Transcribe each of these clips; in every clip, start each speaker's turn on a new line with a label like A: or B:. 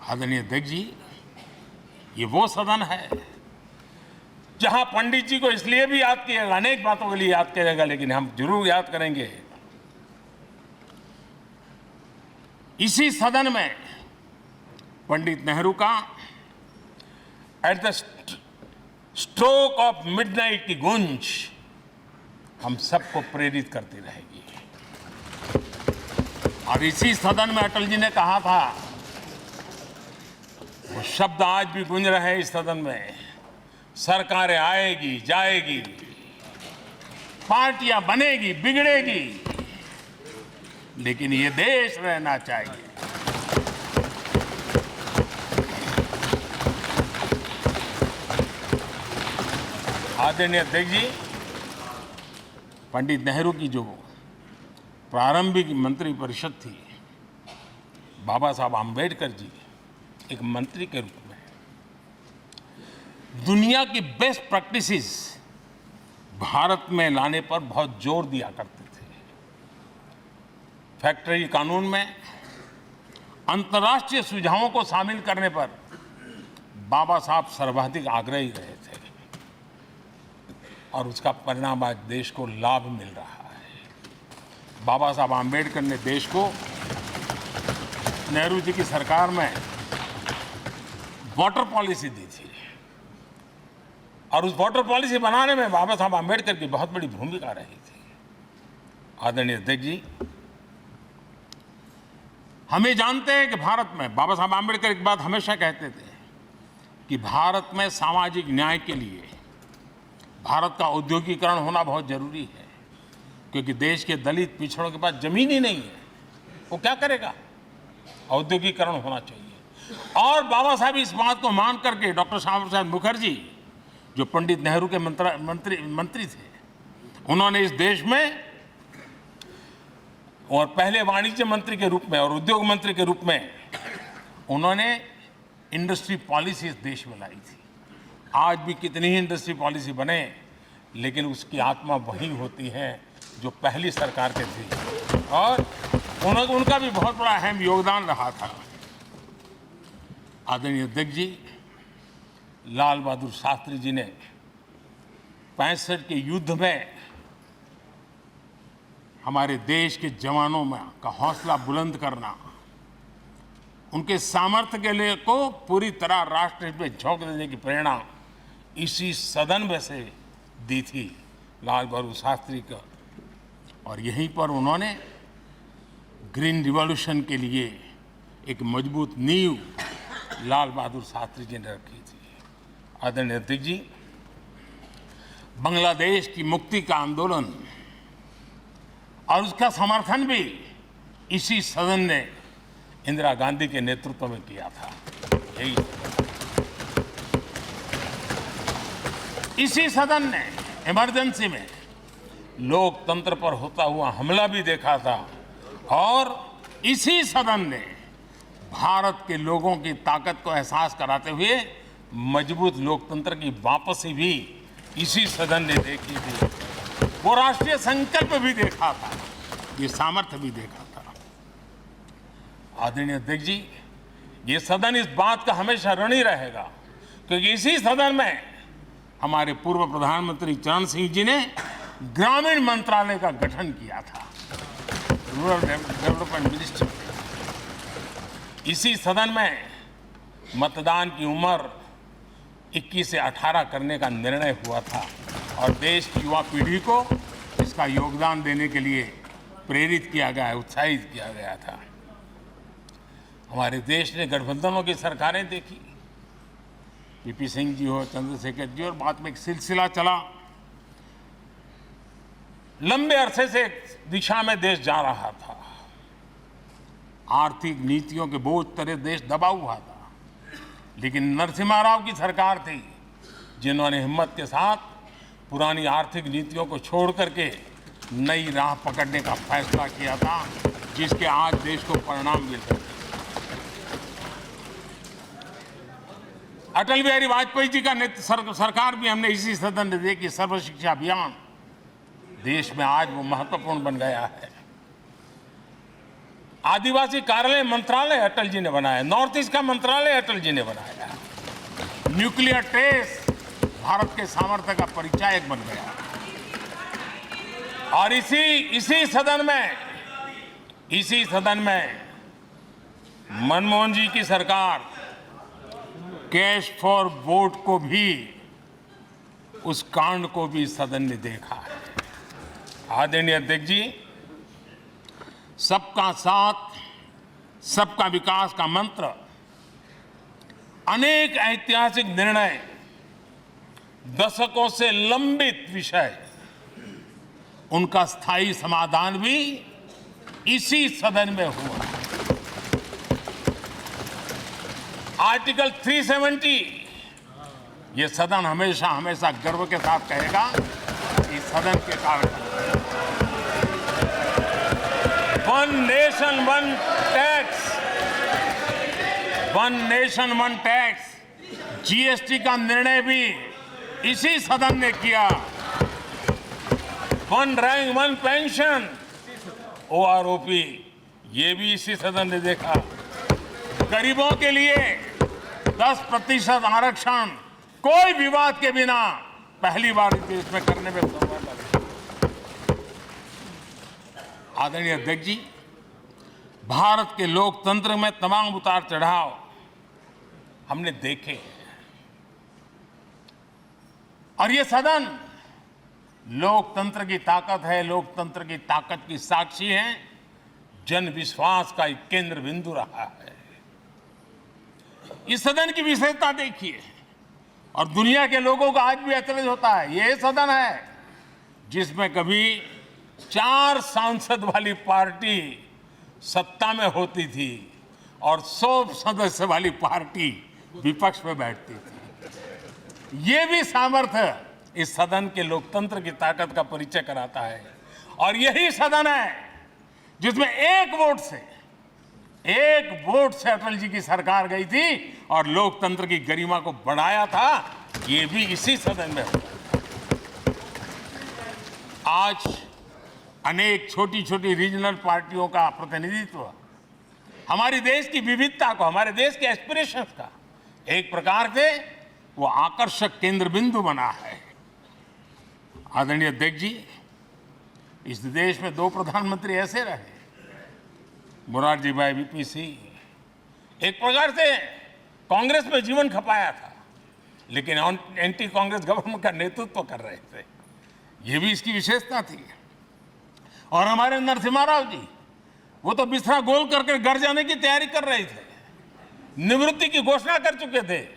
A: आदरणीय अध्यक्ष जी, ये वो सदन है जहां पंडित जी को इसलिए भी याद किएगा, अनेक बातों के लिए याद किएगा, लेकिन हम जरूर याद करेंगे इसी सदन में पंडित नेहरू का at the stroke of midnight की गूंज हम सबको प्रेरित करती रहेगी। और इसी सदन में अटल जी ने कहा था, वो शब्द आज भी गूंज रहे हैं इस सदन में, सरकारें आएगी जाएगी, पार्टियां बनेगी बिगड़ेगी, लेकिन ये देश रहना चाहिए। आदरणीय अध्यक्ष जी, पंडित नेहरू की जो प्रारंभिक मंत्री परिषद थी, बाबा साहब आम्बेडकर जी एक मंत्री के रूप में दुनिया की बेस्ट प्रैक्टिसेस भारत में लाने पर बहुत जोर दिया करते थे। फैक्ट्री कानून में अंतर्राष्ट्रीय सुझावों को शामिल करने पर बाबा साहब सर्वाधिक आग्रही रहे थे और उसका परिणाम आज देश को लाभ मिल रहा है। बाबा साहब आम्बेडकर ने देश को नेहरू जी की सरकार में वाटर पॉलिसी दी थी और उस वाटर पॉलिसी बनाने में बाबा साहब आम्बेडकर की बहुत बड़ी भूमिका रही थी। आदरणीय अध्यक्ष जी, हम ये जानते हैं कि भारत में बाबा साहब आम्बेडकर एक बात हमेशा कहते थे कि भारत में सामाजिक न्याय के लिए भारत का औद्योगिकरण होना बहुत जरूरी है, क्योंकि देश के दलित पिछड़ों के पास जमीन ही नहीं है, वो क्या करेगा? औद्योगिकरण होना चाहिए। और बाबा साहब इस बात को मान करके डॉक्टर श्यामा प्रसाद मुखर्जी, जो पंडित नेहरू के मंत्री थे, उन्होंने इस देश में और पहले वाणिज्य मंत्री के रूप में और उद्योग मंत्री के रूप में उन्होंने इंडस्ट्री पॉलिसी इस देश में लाई थी। आज भी कितनी ही इंडस्ट्री पॉलिसी बने, लेकिन उसकी आत्मा वही होती है जो पहली सरकार के थी, और उनका भी बहुत बड़ा अहम योगदान रहा था। आदरणीय अध्यक्ष जी, लाल बहादुर शास्त्री जी ने 65 के युद्ध में हमारे देश के जवानों में का हौसला बुलंद करना, उनके सामर्थ्य के लिए को पूरी तरह राष्ट्र हित में झोंक देने की प्रेरणा इसी सदन में से दी थी लाल बहादुर शास्त्री का। और यहीं पर उन्होंने ग्रीन रिवॉल्यूशन के लिए एक मजबूत नींव लाल बहादुर शास्त्री जी ने रखी थी। आदरणीय अध्यक्ष जी, बांग्लादेश की मुक्ति का आंदोलन और उसका समर्थन भी इसी सदन ने इंदिरा गांधी के नेतृत्व में किया था। यही इसी सदन ने इमरजेंसी में लोकतंत्र पर होता हुआ हमला भी देखा था, और इसी सदन ने भारत के लोगों की ताकत को एहसास कराते हुए मजबूत लोकतंत्र की वापसी भी इसी सदन ने देखी थी। वो राष्ट्रीय संकल्प भी देखा था, ये सामर्थ्य भी देखा था। आदरणीय अध्यक्ष जी, ये सदन इस बात का हमेशा ऋणी रहेगा, क्योंकि इसी सदन में हमारे पूर्व प्रधानमंत्री चरण सिंह जी ने ग्रामीण मंत्रालय का गठन किया था, रूरल डेवलपमेंट मिनिस्ट्री। इसी सदन में मतदान की उम्र 21 से 18 करने का निर्णय हुआ था, और देश की युवा पीढ़ी को इसका योगदान देने के लिए प्रेरित किया गया, उत्साहित किया गया था। हमारे देश ने गठबंधनों की सरकारें देखी, पीपी सिंह जी हो, चंद्रशेखर जी, और बाद में एक सिलसिला चला। लंबे अरसे से एक दिशा में देश जा रहा था, आर्थिक नीतियों के बोझ तले देश दबा हुआ था, लेकिन नरसिम्हा राव की सरकार थी जिन्होंने हिम्मत के साथ पुरानी आर्थिक नीतियों को छोड़ करके नई राह पकड़ने का फैसला किया था, जिसके आज देश को परिणाम मिल रहे हैं। अटल बिहारी वाजपेयी जी का सरकार भी हमने इसी सदन ने देखी। सर्व शिक्षा अभियान देश में आज वो महत्वपूर्ण बन गया है। आदिवासी कार्यालय मंत्रालय अटल जी ने बनाया, नॉर्थ ईस्ट का मंत्रालय अटल जी ने बनाया, न्यूक्लियर टेस्ट भारत के सामर्थ्य का परिचायक बन गया। और इसी सदन में मनमोहन जी की सरकार कैश फॉर वोट को भी, उस कांड को भी सदन ने देखा है। आदरणीय अध्यक्ष जी, सबका साथ सबका विकास का मंत्र, अनेक ऐतिहासिक निर्णय, दशकों से लंबित विषय, उनका स्थायी समाधान भी इसी सदन में हुआ। आर्टिकल 370, ये सदन हमेशा हमेशा गर्व के साथ कहेगा, इस सदन के कारण one nation one tax, GST का निर्णय भी इसी सदन ने किया। One rank one pension, OROP, ये भी इसी सदन ने देखा। गरीबों के लिए 10% आरक्षण कोई विवाद के बिना पहली बार देश में करने में सफल रहे। आदरणीय अध्यक्ष जी, भारत के लोकतंत्र में तमाम उतार चढ़ाव हमने देखे हैं, और ये सदन लोकतंत्र की ताकत है, लोकतंत्र की ताकत की साक्षी है, जन विश्वास का एक केंद्र बिंदु रहा है। इस सदन की विशेषता देखिए, और दुनिया के लोगों को आज भी आश्चर्य होता है। यह सदन है जिसमें कभी 4 सांसद वाली पार्टी सत्ता में होती थी और 100 सदस्य वाली पार्टी विपक्ष में बैठती थी। ये भी सामर्थ्य इस सदन के लोकतंत्र की ताकत का परिचय कराता है। और यही सदन है जिसमें एक वोट से अटल जी की सरकार गई थी और लोकतंत्र की गरिमा को बढ़ाया था। ये भी इसी सदन में हुआ। आज अनेक छोटी छोटी रीजनल पार्टियों का प्रतिनिधित्व हमारे देश की विविधता को, हमारे देश के एस्पिरेशंस का एक प्रकार से वो आकर्षक केंद्र बिंदु बना है। आदरणीय अध्यक्ष जी, इस देश में 2 प्रधानमंत्री ऐसे रहे, मोरारजी भाई वीपी सिंह, एक प्रकार से कांग्रेस में जीवन खपाया था, लेकिन एंटी कांग्रेस गवर्नमेंट का नेतृत्व कर रहे थे। ये भी इसकी विशेषता थी। और हमारे नरसिम्हा राव जी, वो तो बिस्तरा गोल करके घर जाने की तैयारी कर रहे थे, निवृत्ति की घोषणा कर चुके थे,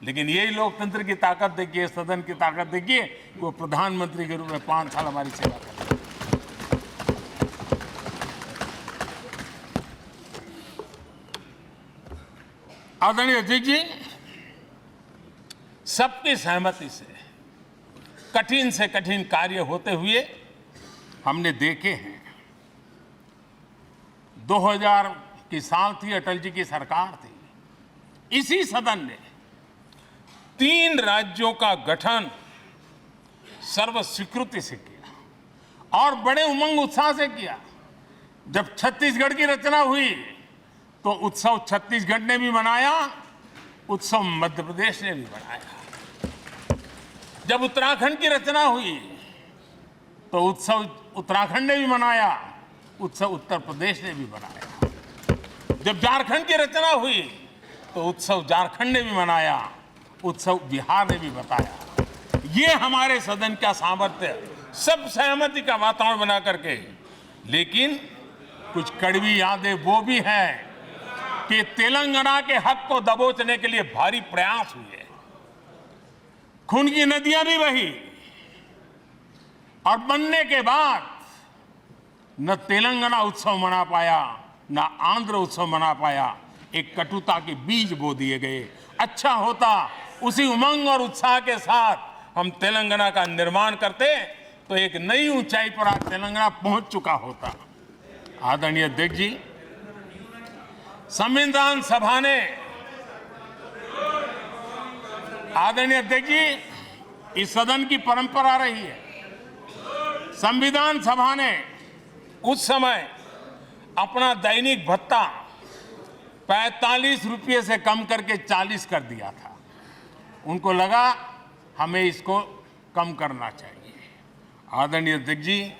A: लेकिन यही लोकतंत्र की ताकत देखिए, सदन की ताकत देखिए, वो प्रधानमंत्री के रूप में 5 साल हमारी सेवा कर रहे। आदरणीय अध्यक्ष जी, सबकी सहमति से कठिन कार्य होते हुए हमने देखे हैं। 2000 की साल थी, अटल जी की सरकार थी। इसी सदन ने 3 राज्यों का गठन सर्व स्वीकृति से किया और बड़े उमंग उत्साह से किया। जब छत्तीसगढ़ की रचना हुई तो उत्सव छत्तीसगढ़ ने भी मनाया, उत्सव मध्य प्रदेश ने भी मनाया। जब उत्तराखंड की रचना हुई तो उत्सव उत्तराखंड ने भी मनाया, उत्सव उत्तर प्रदेश ने भी मनाया। जब झारखंड की रचना हुई तो उत्सव झारखंड ने भी मनाया, उत्सव बिहार ने भी बताया। ये हमारे सदन का सामर्थ्य, सब सहमति का वातावरण बना करके। लेकिन कुछ कड़वी यादें वो भी हैं कि तेलंगाना के हक को दबोचने के लिए भारी प्रयास हुए, खून की नदियां भी बही, और बनने के बाद न तेलंगाना उत्सव मना पाया, न आंध्र उत्सव मना पाया। एक कटुता के बीज बो दिए गए। अच्छा होता उसी उमंग और उत्साह के साथ हम तेलंगाना का निर्माण करते तो एक नई ऊंचाई पर आज तेलंगाना पहुंच चुका होता। आदरणीय अध्यक्ष जी, संविधान सभा ने, आदरणीय अध्यक्ष जी, इस सदन की परंपरा रही है। संविधान सभा ने उस समय अपना दैनिक भत्ता 45 रुपये से कम करके 40 कर दिया था। उनको लगा हमें इसको कम करना चाहिए। आदरणीय अध्यक्ष जी,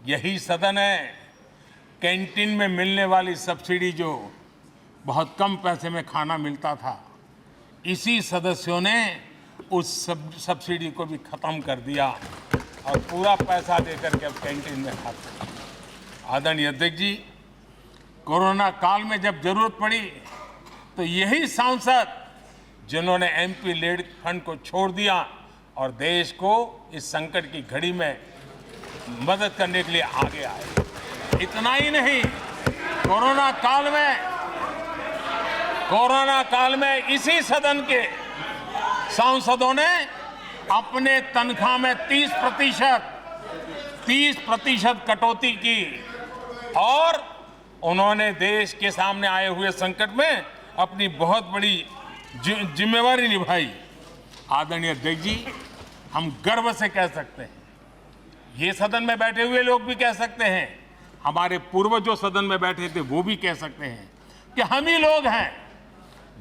A: यही सदन है कैंटीन में मिलने वाली सब्सिडी, जो बहुत कम पैसे में खाना मिलता था, इसी सदस्यों ने उस सब्सिडी को भी खत्म कर दिया और पूरा पैसा देकर के अब कैंटीन में खाते हैं। आदरणीय अध्यक्ष जी, कोरोना काल में जब जरूरत पड़ी तो यही सांसद जिन्होंने एमपी लेड फंड को छोड़ दिया और देश को इस संकट की घड़ी में मदद करने के लिए आगे आए। इतना ही नहीं, कोरोना काल में इसी सदन के सांसदों ने अपने तनख्वाह में 30% कटौती की और उन्होंने देश के सामने आए हुए संकट में अपनी बहुत बड़ी जिम्मेवारी निभाई। आदरणीय अध्यक्ष जी, हम गर्व से कह सकते हैं, ये सदन में बैठे हुए लोग भी कह सकते हैं, हमारे पूर्वज जो सदन में बैठे थे वो भी कह सकते हैं कि हम ही लोग हैं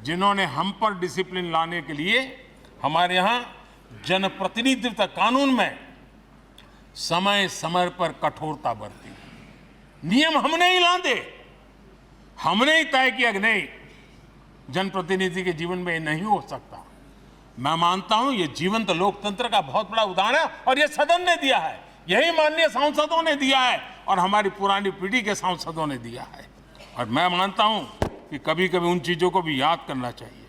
A: जिन्होंने हम पर डिसिप्लिन लाने के लिए हमारे यहाँ जनप्रतिनिधित्व कानून में समय समय पर कठोरता बरती। नियम हमने ही लादे, हमने ही तय किया कि नहीं, जनप्रतिनिधि के जीवन में ये नहीं हो सकता। मैं मानता हूं ये जीवंत लोकतंत्र का बहुत बड़ा उदाहरण है और ये सदन ने दिया है, यही माननीय सांसदों ने दिया है और हमारी पुरानी पीढ़ी के सांसदों ने दिया है। और मैं मानता हूं कि कभी कभी उन चीजों को भी याद करना चाहिए।